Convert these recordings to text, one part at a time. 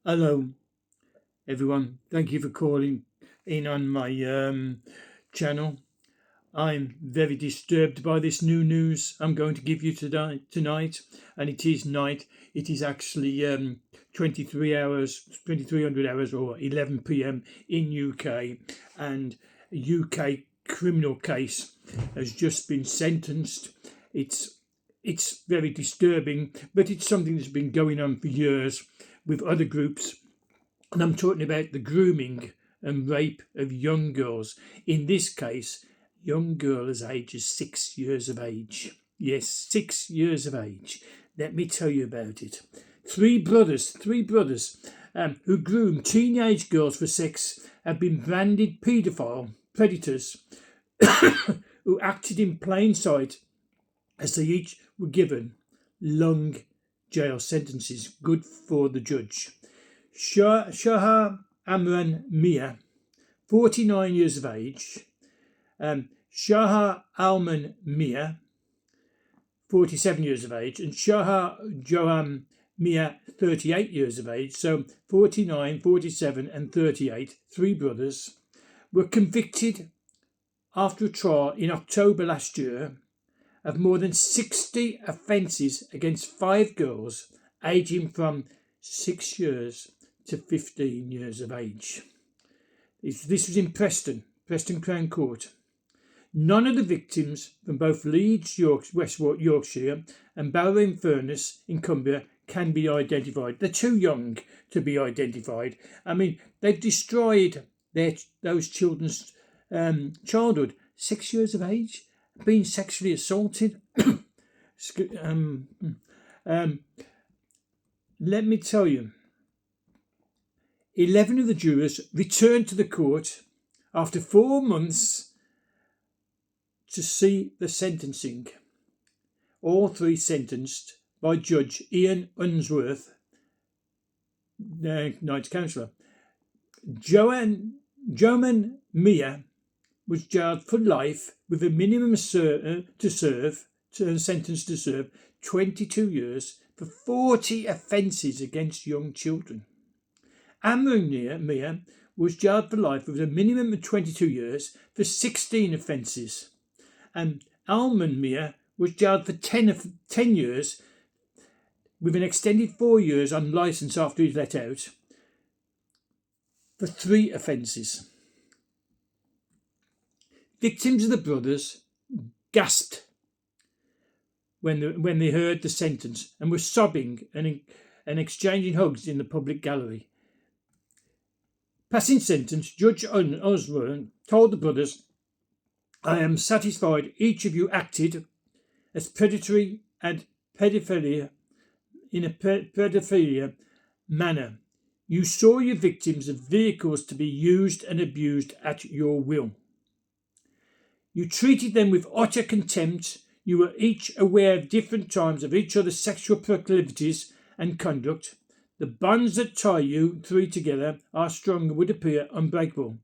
Hello, everyone. Thank you for calling in on my channel. I'm very disturbed by this new news I'm going to give you tonight, and it is night. It is actually 2300 hours, or 11 p.m. in UK, and a UK criminal case has just been sentenced. It's very disturbing, but it's something that's been going on for years with other groups, and I'm talking about the grooming and rape of young girls. In this case, young girl as age as 6 years of age. Yes, 6 years of age. Let me tell you about it. Three brothers who groom teenage girls for sex have been branded paedophile predators who acted in plain sight, as they each were given long jail sentences. Good for the judge. Shahar Amran Mia, 49 years of age. Shahar Alman Mia, 47 years of age. And Shahar Joham Mia, 38 years of age. So 49, 47 and 38, three brothers, were convicted after a trial in October last year of more than 60 offences against five girls aging from 6 years to 15 years of age. This was in Preston Crown Court. None of the victims from both Leeds, West Yorkshire and Barrow-in-Furness in Cumbria can be identified. They're too young to be identified. I mean, they've destroyed those children's childhood. 6 years of age, being sexually assaulted. Let me tell you, 11 of the jurors returned to the court after 4 months to see the sentencing. All three sentenced by Judge Ian Unsworth, Knights Councillor. Joman Mia was jailed for life with a minimum sentence to serve 22 years for 40 offences against young children. Amran Mia was jailed for life with a minimum of 22 years for 16 offences. And Alman Mia was jailed for 10 years with an extended 4 years on licence after he was let out for 3 offences. Victims of the brothers gasped when they heard the sentence and were sobbing and exchanging hugs in the public gallery. Passing sentence, Judge Osborne told the brothers, "I am satisfied each of you acted as predatory and pedophilia in a pedophilia manner. You saw your victims as vehicles to be used and abused at your will. You treated them with utter contempt. You were each aware of different times of each other's sexual proclivities and conduct. The bonds that tie you three together are strong and would appear unbreakable.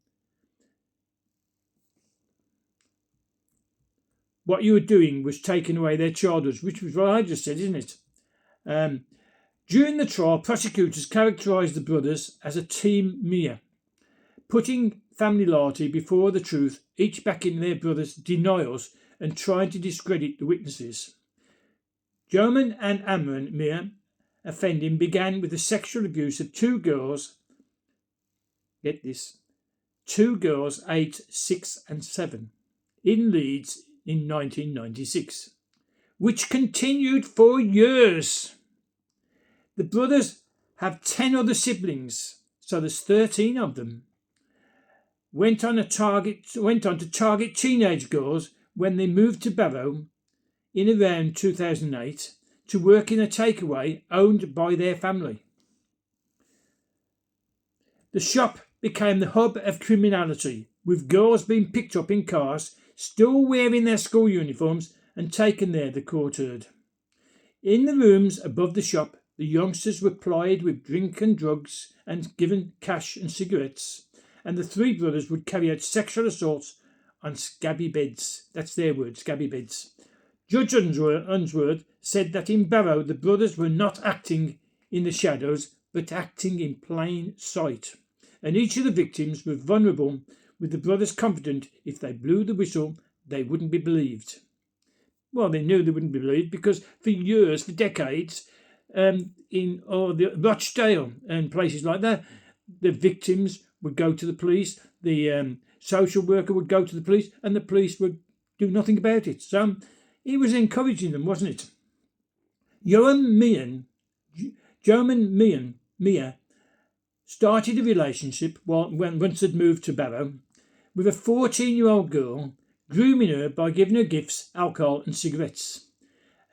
What you were doing was taking away their childhoods," which was what I just said, isn't it? During the trial, prosecutors characterised the brothers as a team Mia, putting family loyalty before the truth, each backing their brothers' denials and trying to discredit the witnesses. Joman and Amran Mia offending began with the sexual abuse of 2 girls. Get this, 2 girls aged 6 and 7 in Leeds in 1996, which continued for years. The brothers have 10 other siblings, so there's 13 of them. Went on to target teenage girls when they moved to Barrow in around 2008 to work in a takeaway owned by their family. The shop became the hub of criminality, with girls being picked up in cars, still wearing their school uniforms, and taken there, the court heard. In the rooms above the shop, the youngsters were plied with drink and drugs and given cash and cigarettes, and the 3 brothers would carry out sexual assaults on scabby beds. That's their word, scabby beds. Judge Unsworth said that in Barrow the brothers were not acting in the shadows but acting in plain sight. And each of the victims were vulnerable, with the brothers confident if they blew the whistle, they wouldn't be believed. Well, they knew they wouldn't be believed because for years, for decades, in the Rochdale and places like that, the victims would go to the police, the social worker would go to the police, and the police would do nothing about it. So he was encouraging them, wasn't it? Joman Mia started a relationship once they'd moved to Barrow with a 14-year-old girl, grooming her by giving her gifts, alcohol and cigarettes.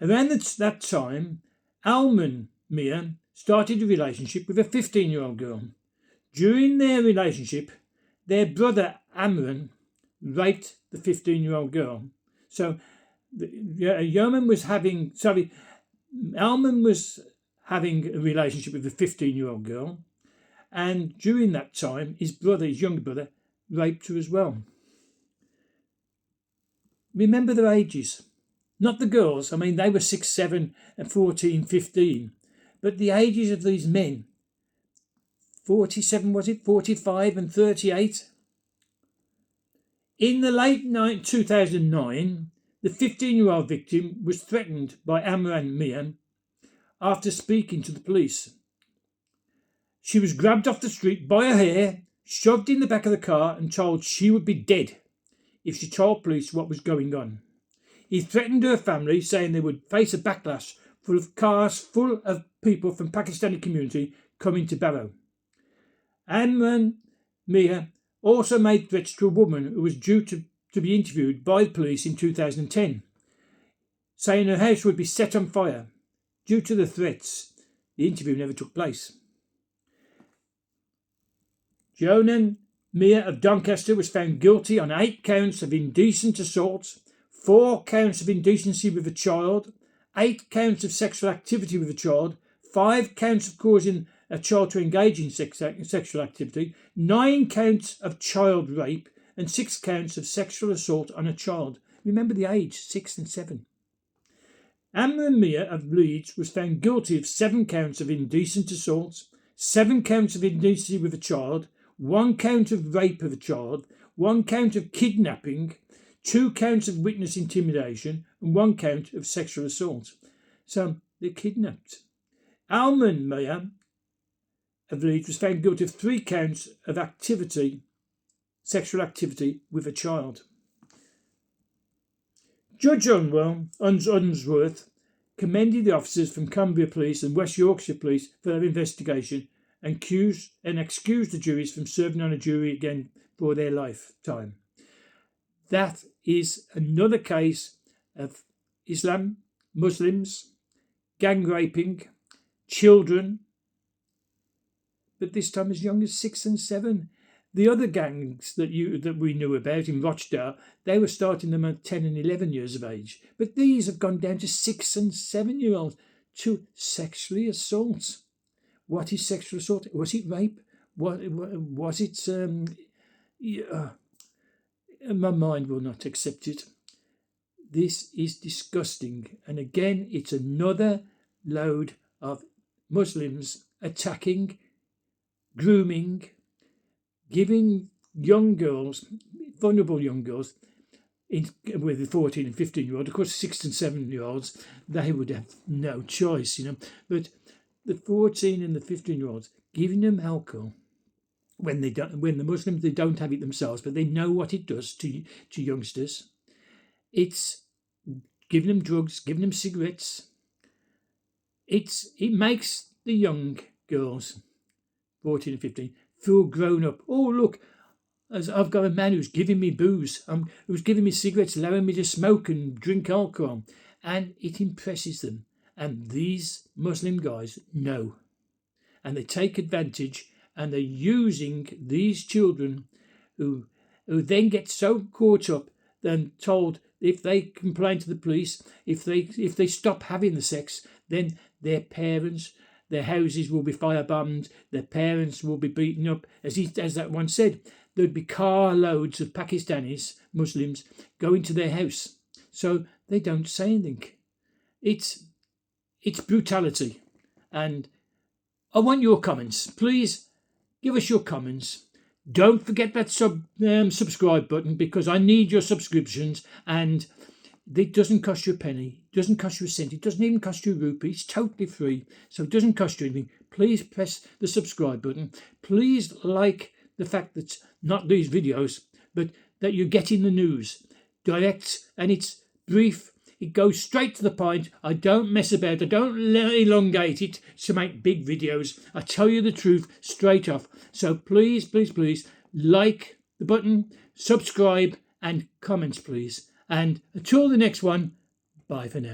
Around that time, Alman Mia started a relationship with a 15-year-old girl. During their relationship, their brother Amran raped the 15-year-old girl. So Alman was having a relationship with a 15-year-old girl, and during that time, his younger brother, raped her as well. Remember their ages. Not the girls. I mean, they were 6, 7, and 14, 15. But the ages of these men, 47, was it? 45 and 38. In the late 2009, the 15-year-old victim was threatened by Amran Mian after speaking to the police. She was grabbed off the street by her hair, shoved in the back of the car and told she would be dead if she told police what was going on. He threatened her family, saying they would face a backlash full of cars full of people from Pakistani community coming to Barrow. Amran Mia also made threats to a woman who was due to be interviewed by the police in 2010, saying her house would be set on fire. Due to the threats, the interview never took place. Jonan Mia of Doncaster was found guilty on 8 counts of indecent assault, 4 counts of indecency with a child, 8 counts of sexual activity with a child, 5 counts of causing a child to engage in sexual activity, 9 counts of child rape, and 6 counts of sexual assault on a child. Remember the age, 6 and 7. Amran Mia of Leeds was found guilty of 7 counts of indecent assault, 7 counts of indecency with a child, 1 count of rape of a child, 1 count of kidnapping, 2 counts of witness intimidation, and 1 count of sexual assault. So they're kidnapped. Alman Mia of Leeds was found guilty of 3 counts of sexual activity with a child. Judge Unsworth commended the officers from Cumbria Police and West Yorkshire Police for their investigation and excused the juries from serving on a jury again for their lifetime. That is another case of Muslims, gang raping, children, but this time as young as 6 and 7. The other gangs that we knew about in Rochdale, they were starting them at 10 and 11 years of age. But these have gone down to 6 and 7-year-olds to sexually assault. What is sexual assault? Was it rape? Was it? My mind will not accept it. This is disgusting. And again, it's another load of Muslims attacking, grooming, giving young girls, vulnerable young girls, with the 14 and 15-year-old, of course 6 and 7-year-olds, they would have no choice, but the 14 and the 15-year-olds, giving them alcohol when the Muslims, they don't have it themselves, but they know what it does to youngsters. It's giving them drugs, giving them cigarettes. It makes the young girls, 14 and 15, feel grown up. Oh, look, as I've got a man who's giving me booze, who's giving me cigarettes, allowing me to smoke and drink alcohol. And it impresses them. And these Muslim guys know. And they take advantage, and they're using these children who then get so caught up and told if they complain to the police, if they stop having the sex, then their parents, their houses will be firebombed, their parents will be beaten up. As that one said, there'd be carloads of Pakistanis, Muslims, going to their house. So they don't say anything. It's brutality. And I want your comments. Please give us your comments. Don't forget that subscribe button, because I need your subscriptions, and it doesn't cost you a penny, it doesn't cost you a cent, it doesn't even cost you a rupee. It's totally free, so it doesn't cost you anything. Please press the subscribe button. Please like the fact that not these videos, but that you're getting the news direct, and it's brief. It goes straight to the point. I don't mess about. I don't elongate it to make big videos. I tell you the truth straight off. So please, please, please like the button, subscribe, and comments, please. And until the next one, bye for now.